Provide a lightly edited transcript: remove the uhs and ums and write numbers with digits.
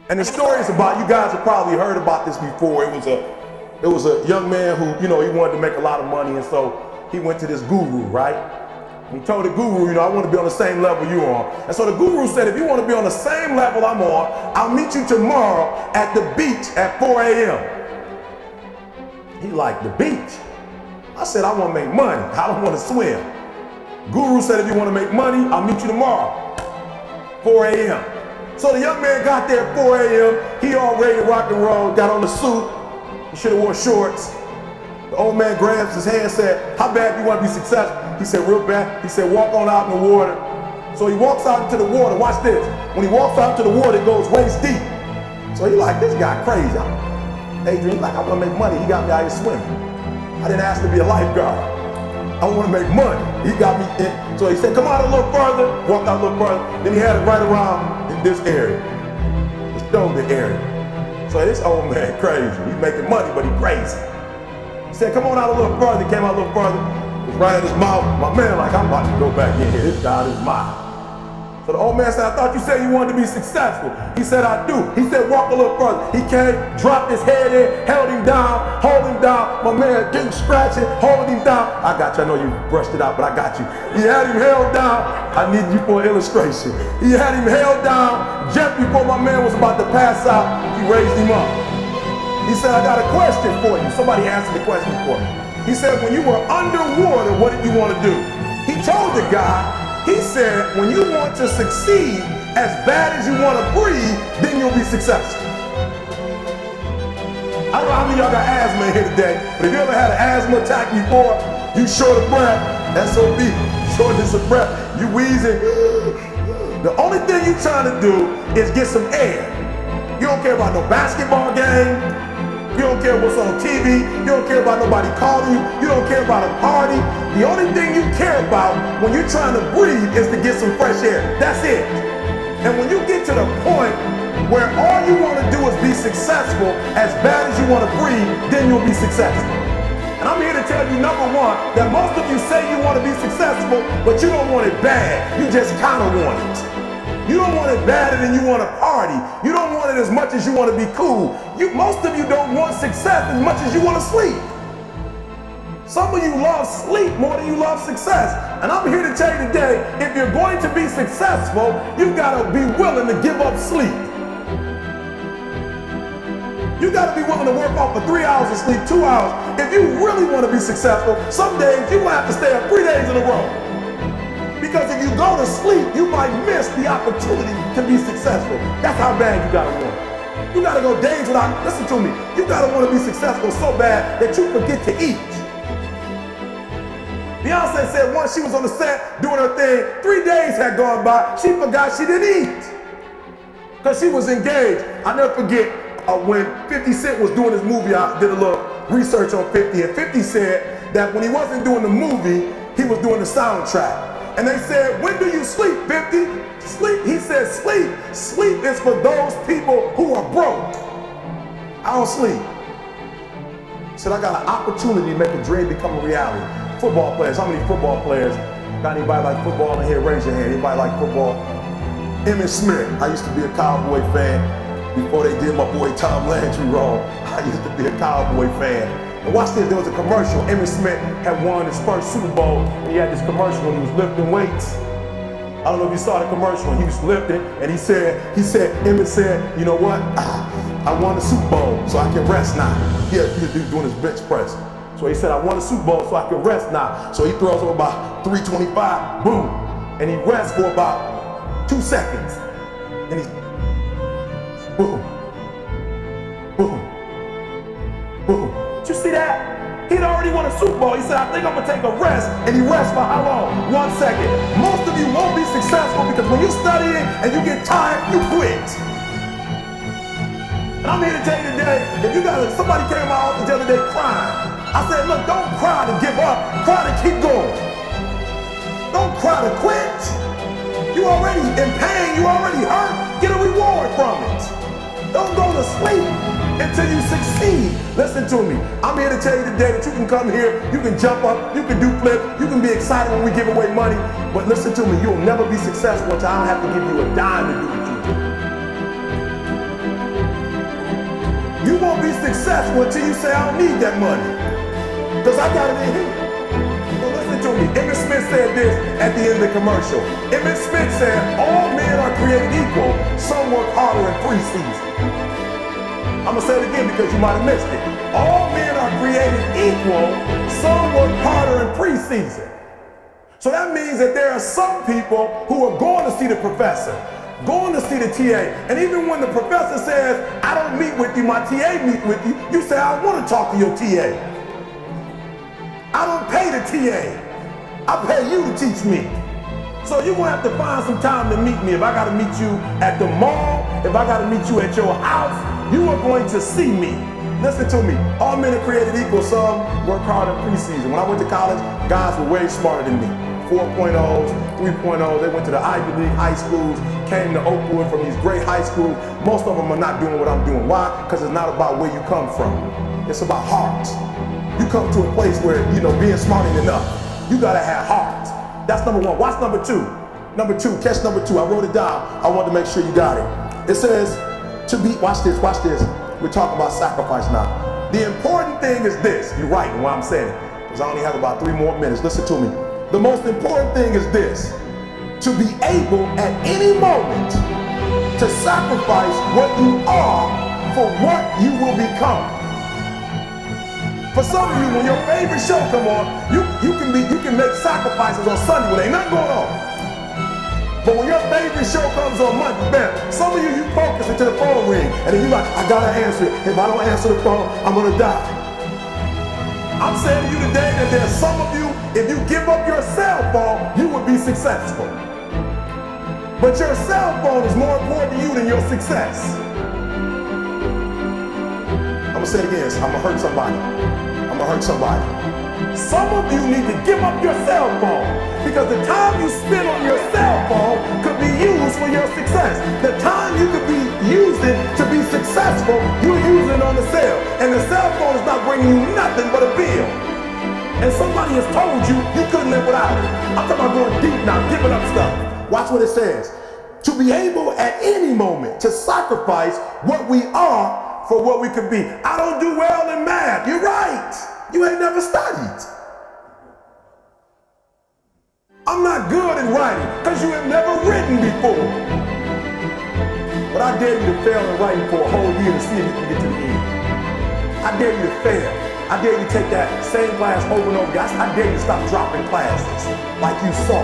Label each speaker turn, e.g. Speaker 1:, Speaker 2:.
Speaker 1: And the story is about, you guys have probably heard about this before. It was a young man who, he wanted to make a lot of money, and so he went to this guru, right? He told the guru, I want to be on the same level you're on. And so the guru said, if you want to be on the same level I'm on, I'll meet you tomorrow at the beach at 4 a.m. He like, the beach? I said, I want to make money. I don't want to swim. Guru said, if you want to make money, I'll meet you tomorrow, 4 a.m. So the young man got there at 4 a.m. He all ready to rock and roll, got on the suit. He should have wore shorts. The old man grabs his hand and said, how bad do you want to be successful? He said, real bad. He said, walk on out in the water. So he walks out into the water. Watch this. When he walks out into the water, it goes waist deep. So he like, this guy crazy. Adrian, he's like, I want to make money. He got me out here swimming. I didn't ask to be a lifeguard. I want to make money. He got me in. So he said, come out a little further. Walked out a little further. Then he had it right around in this area, the shoulder area. So this old man crazy. He's making money, but he crazy. He said, come on out a little further. He came out a little further. It was right in his mouth. My man like, I'm about to go back in here. This guy is mine. So the old man said, I thought you said you wanted to be successful. He said, I do. He said, walk a little further. He came, dropped his head in, held him down, hold him down. My man getting scratching, holding him down. I got you. I know you brushed it out, but I got you. He had him held down. I need you for an illustration. He had him held down. Just before my man was about to pass out, he raised him up. He said, I got a question for you. Somebody answered the question for me. He said, when you were underwater, what did you want to do? He told the guy, he said, when you want to succeed as bad as you want to breathe, then you'll be successful. I don't know how many of y'all got asthma in here today, but if you ever had an asthma attack before, you short of breath, SOB, shortness of breath, you wheezing. The only thing you're trying to do is get some air. You don't care about no basketball game. You don't care what's on TV. You don't care about nobody calling you. You don't care about a party. The only thing you care about when you're trying to breathe is to get some fresh air. That's it. And when you get to the point where all you want to do is be successful as bad as you want to breathe, then you'll be successful. And I'm here to tell you, number one, that most of you say you want to be successful, but you don't want it bad. You just kind of want it. You don't want it badder than you want to party. You don't want it as much as you want to be cool. Most of you don't want success as much as you want to sleep. Some of you love sleep more than you love success. And I'm here to tell you today, if you're going to be successful, you've got to be willing to give up sleep. You got to be willing to work off for 3 hours of sleep, 2 hours. If you really want to be successful, some days you will have to stay up 3 days in a row. Because if you go to sleep, you might miss the opportunity to be successful. That's how bad you gotta want it. You gotta go days without, listen to me, you gotta want to be successful so bad that you forget to eat. Beyonce said once she was on the set doing her thing, 3 days had gone by, she forgot she didn't eat. Because she was engaged. I never forget when 50 Cent was doing his movie, I did a little research on 50, and 50 said that when he wasn't doing the movie, he was doing the soundtrack. And they said, when do you sleep, 50? Sleep, he said, sleep. Sleep is for those people who are broke. I don't sleep. He said, I got an opportunity to make a dream become a reality. Football players, how many football players? Got anybody like football in here? Raise your hand. Anybody like football? Emmitt Smith. I used to be a Cowboy fan before they did my boy Tom Landry wrong. I used to be a Cowboy fan. And watch this, there was a commercial. Emmitt Smith had won his first Super Bowl, and he had this commercial when he was lifting weights. I don't know if you saw the commercial, and he was lifting, and Emmitt said, you know what? I won the Super Bowl, so I can rest now. He was doing his bench press. So he said, I won the Super Bowl, so I can rest now. So he throws up about 325, boom, and he rests for about 2 seconds. And he's, boom, boom, boom. Did you see that? He'd already won a Super Bowl. He said, I think I'm gonna take a rest. And he rests for how long? 1 second. Most of you won't be successful because when you're studying and you get tired, you quit. And I'm here to tell you today, if you got somebody came to my office the other day crying. I said, look, don't cry to give up, cry to keep going. Don't cry to quit. You already in pain, you already hurt, get a reward from it. Don't go to sleep until you succeed. Listen to me. I'm here to tell you today that you can come here, you can jump up, you can do flips, you can be excited when we give away money, but listen to me, you'll never be successful until I don't have to give you a dime to do what you do. be successful until you say, I don't need that money, because I got it in here. So listen to me. Emmett Smith said this at the end of the commercial. Emmett Smith said, all men are created equal. Some work harder in preseason. I'm going to say it again because you might have missed it. All men are created equal. Some work harder in preseason. So that means that there are some people who are going to see the professor, going to see the TA. And even when the professor says, I don't meet with you, my TA meet with you, you say, I want to talk to your TA. I don't pay the TA. I pay you to teach me. So you're going to have to find some time to meet me. If I got to meet you at the mall, if I got to meet you at your house, you are going to see me. Listen to me. All men are created equal. Some work hard in preseason. When I went to college, guys were way smarter than me. 4.0s, 3.0s. They went to the Ivy League high schools, came to Oakwood from these great high schools. Most of them are not doing what I'm doing. Why? Because it's not about where you come from. It's about heart. You come to a place where, being smart ain't enough. You got to have heart. That's number one. Watch number two. Number two, catch number two. I wrote it down. I wanted to make sure you got it. It says, watch this. We're talking about sacrifice now. The important thing is this. You're right in what I'm saying, because I only have about 3 more minutes. Listen to me. The most important thing is this: to be able at any moment to sacrifice what you are for what you will become. For some of you, when your favorite show come on, you can make sacrifices on Sunday when ain't nothing going on. But when your favorite show comes on Monday, man, some of you focus until the phone ring, and then you like, I gotta answer it. If I don't answer the phone, I'm gonna die. I'm saying to you today that there's some of you, if you give up your cell phone, you will be successful. But your cell phone is more important to you than your success. I'm gonna say it again, I'm gonna hurt somebody. Some of you need to give up your cell phone, because the time you spend on your cell phone could be used for your success. The time you could be using to be successful, you're using it on the cell. And the cell phone is not bringing you nothing but a bill. And somebody has told you you couldn't live without it. I'm talking about going deep now, giving up stuff. Watch what it says. To be able at any moment to sacrifice what we are for what we could be. I don't do well in math. You're right. You ain't never studied. I'm not good at writing because you have never written before. But I dare you to fail in writing for a whole year to see if you can get to the end. I dare you to fail. I dare you to take that same class over and over again. I dare you to stop dropping classes like you saw.